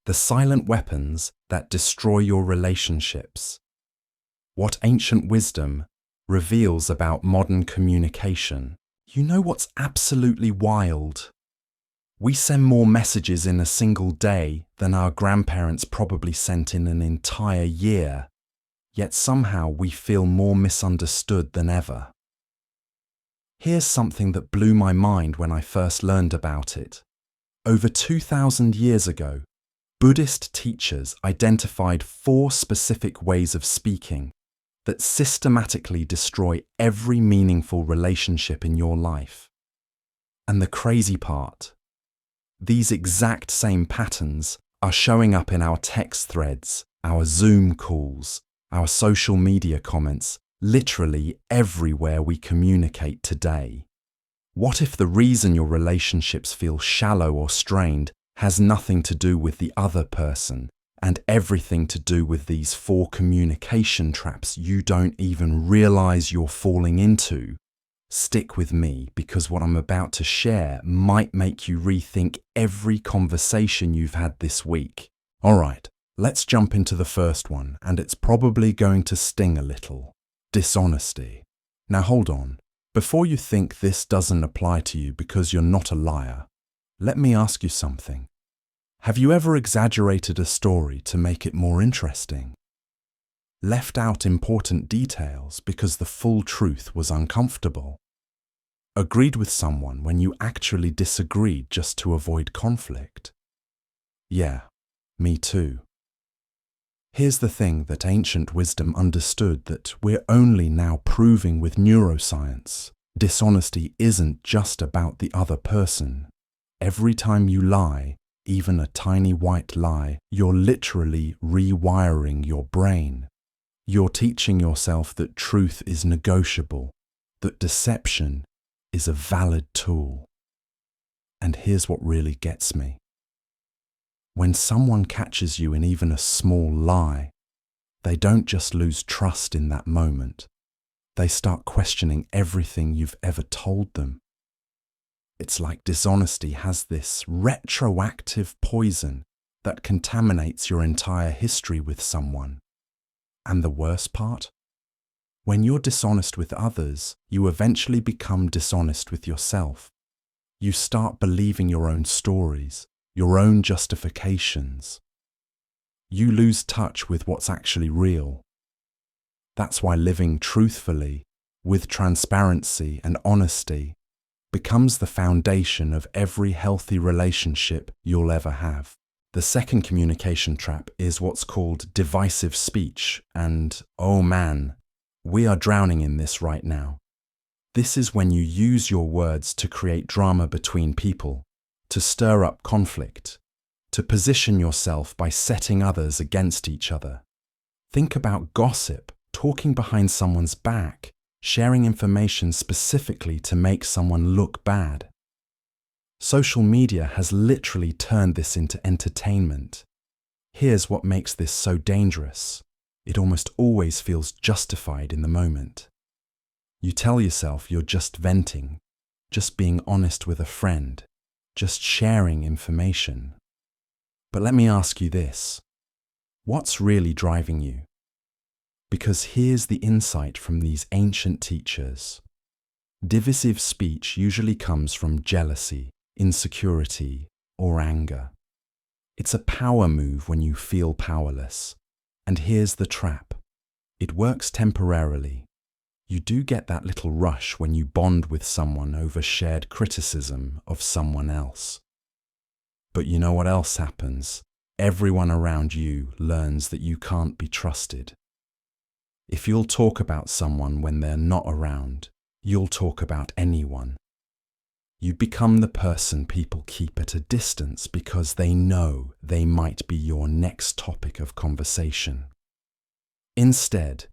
the silent weapons that destroy your relationships. What ancient wisdom reveals about modern communication. You know what's absolutely wild? We send more messages in a single day than our grandparents probably sent in an entire year, yet somehow we feel more misunderstood than ever. Here's something that blew my mind when I first learned about it. Over 2,000 years ago, Buddhist teachers identified 4 specific ways of speaking that systematically destroy every meaningful relationship in your life. And the crazy part, these exact same patterns are showing up in our text threads, our Zoom calls, our social media comments, literally everywhere we communicate today. What if the reason your relationships feel shallow or strained has nothing to do with the other person and everything to do with these 4 communication traps you don't even realize you're falling into? Stick with me, because what I'm about to share might make you rethink every conversation you've had this week. All right, let's jump into the first one, and it's probably going to sting a little. Dishonesty. Now hold on. Before you think this doesn't apply to you because you're not a liar, let me ask you something. Have you ever exaggerated a story to make it more interesting? Left out important details because the full truth was uncomfortable? Agreed with someone when you actually disagreed just to avoid conflict? Yeah, me too. Here's the thing that ancient wisdom understood that we're only now proving with neuroscience. Dishonesty isn't just about the other person. Every time you lie, even a tiny white lie, you're literally rewiring your brain. You're teaching yourself that truth is negotiable, that deception is a valid tool. And here's what really gets me. When someone catches you in even a small lie, they don't just lose trust in that moment. They start questioning everything you've ever told them. It's like dishonesty has this retroactive poison that contaminates your entire history with someone. And the worst part? When you're dishonest with others, you eventually become dishonest with yourself. You start believing your own stories, your own justifications. You lose touch with what's actually real. That's why living truthfully, with transparency and honesty, becomes the foundation of every healthy relationship you'll ever have. The second communication trap is what's called divisive speech, and oh man, we are drowning in this right now. This is when you use your words to create drama between people, to stir up conflict, to position yourself by setting others against each other. Think about gossip, talking behind someone's back, sharing information specifically to make someone look bad. Social media has literally turned this into entertainment. Here's what makes this so dangerous. It almost always feels justified in the moment. You tell yourself you're just venting, just being honest with a friend, just sharing information. But let me ask you this. What's really driving you? Because here's the insight from these ancient teachers. Divisive speech usually comes from jealousy, insecurity, or anger. It's a power move when you feel powerless. And here's the trap. It works temporarily. You do get that little rush when you bond with someone over shared criticism of someone else. But you know what else happens? Everyone around you learns that you can't be trusted. If you'll talk about someone when they're not around, you'll talk about anyone. You become the person people keep at a distance because they know they might be your next topic of conversation. Instead,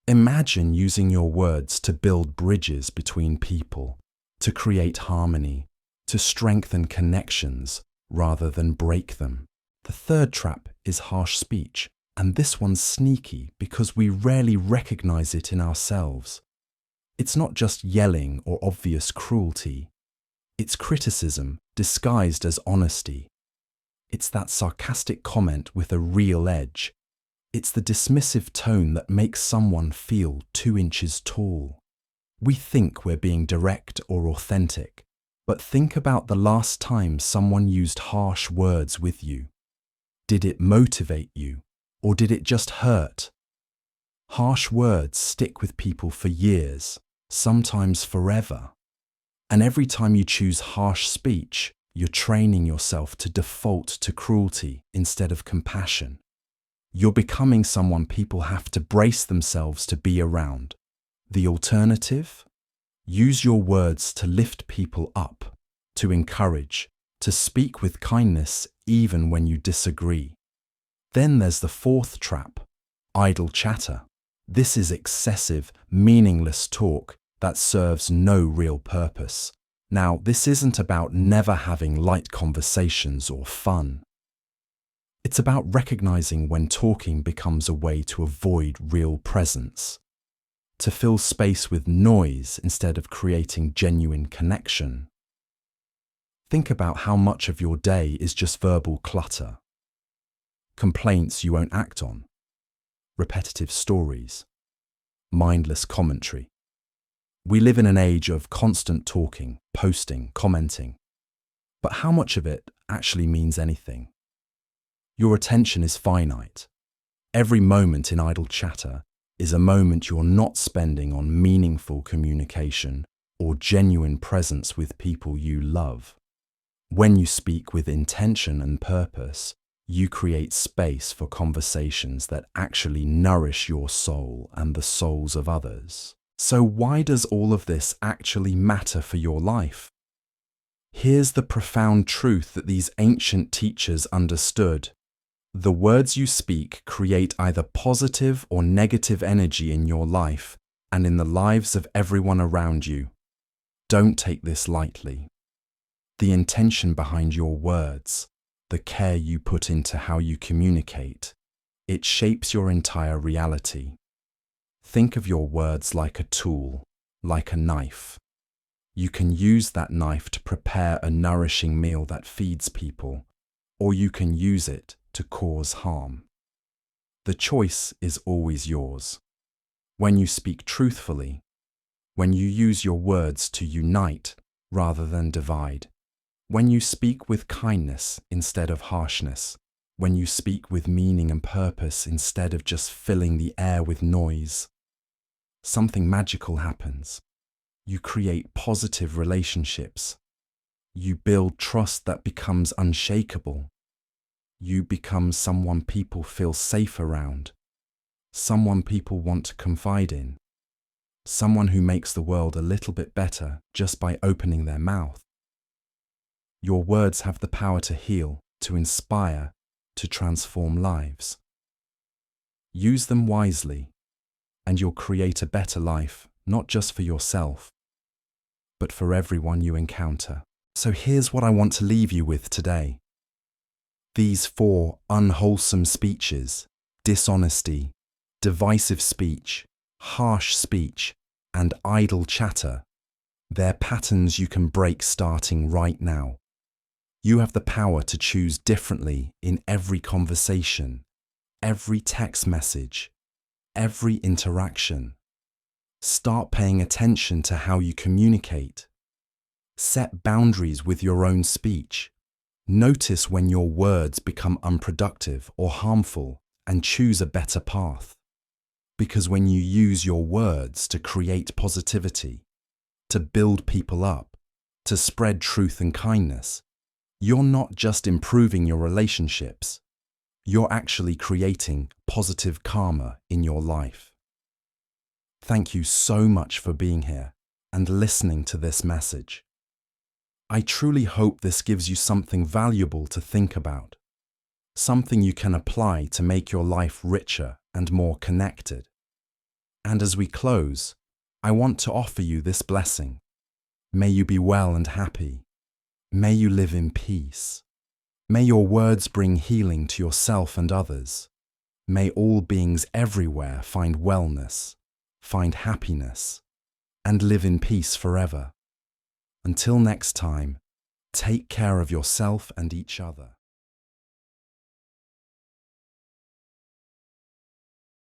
imagine using your words to build bridges between people, to create harmony, to strengthen connections rather than break them. The third trap is harsh speech, and this one's sneaky because we rarely recognize it in ourselves. It's not just yelling or obvious cruelty. It's criticism disguised as honesty. It's that sarcastic comment with a real edge. It's the dismissive tone that makes someone feel 2 inches tall. We think we're being direct or authentic, but think about the last time someone used harsh words with you. Did it motivate you, or did it just hurt? Harsh words stick with people for years, sometimes forever. And every time you choose harsh speech, you're training yourself to default to cruelty instead of compassion. You're becoming someone people have to brace themselves to be around. The alternative? Use your words to lift people up, to encourage, to speak with kindness even when you disagree. Then there's the 4th trap, idle chatter. This is excessive, meaningless talk that serves no real purpose. Now, this isn't about never having light conversations or fun. It's about recognizing when talking becomes a way to avoid real presence, to fill space with noise instead of creating genuine connection. Think about how much of your day is just verbal clutter. Complaints you won't act on, repetitive stories, mindless commentary. We live in an age of constant talking, posting, commenting. But how much of it actually means anything? Your attention is finite. Every moment in idle chatter is a moment you're not spending on meaningful communication or genuine presence with people you love. When you speak with intention and purpose, you create space for conversations that actually nourish your soul and the souls of others. So why does all of this actually matter for your life? Here's the profound truth that these ancient teachers understood. The words you speak create either positive or negative energy in your life and in the lives of everyone around you. Don't take this lightly. The intention behind your words, the care you put into how you communicate, it shapes your entire reality. Think of your words like a tool, like a knife. You can use that knife to prepare a nourishing meal that feeds people, or you can use it to cause harm. The choice is always yours. When you speak truthfully, when you use your words to unite rather than divide, when you speak with kindness instead of harshness, when you speak with meaning and purpose instead of just filling the air with noise, something magical happens. You create positive relationships. You build trust that becomes unshakable. You become someone people feel safe around, someone people want to confide in, someone who makes the world a little bit better just by opening their mouth. Your words have the power to heal, to inspire, to transform lives. Use them wisely, and you'll create a better life, not just for yourself, but for everyone you encounter. So here's what I want to leave you with today. These 4 unwholesome speeches, dishonesty, divisive speech, harsh speech, and idle chatter, they're patterns you can break starting right now. You have the power to choose differently in every conversation, every text message, every interaction. Start paying attention to how you communicate. Set boundaries with your own speech. Notice when your words become unproductive or harmful and choose a better path. Because when you use your words to create positivity, to build people up, to spread truth and kindness, you're not just improving your relationships, you're actually creating positive karma in your life. Thank you so much for being here and listening to this message. I truly hope this gives you something valuable to think about, something you can apply to make your life richer and more connected. And as we close, I want to offer you this blessing. May you be well and happy. May you live in peace. May your words bring healing to yourself and others. May all beings everywhere find wellness, find happiness, and live in peace forever. Until next time, take care of yourself and each other.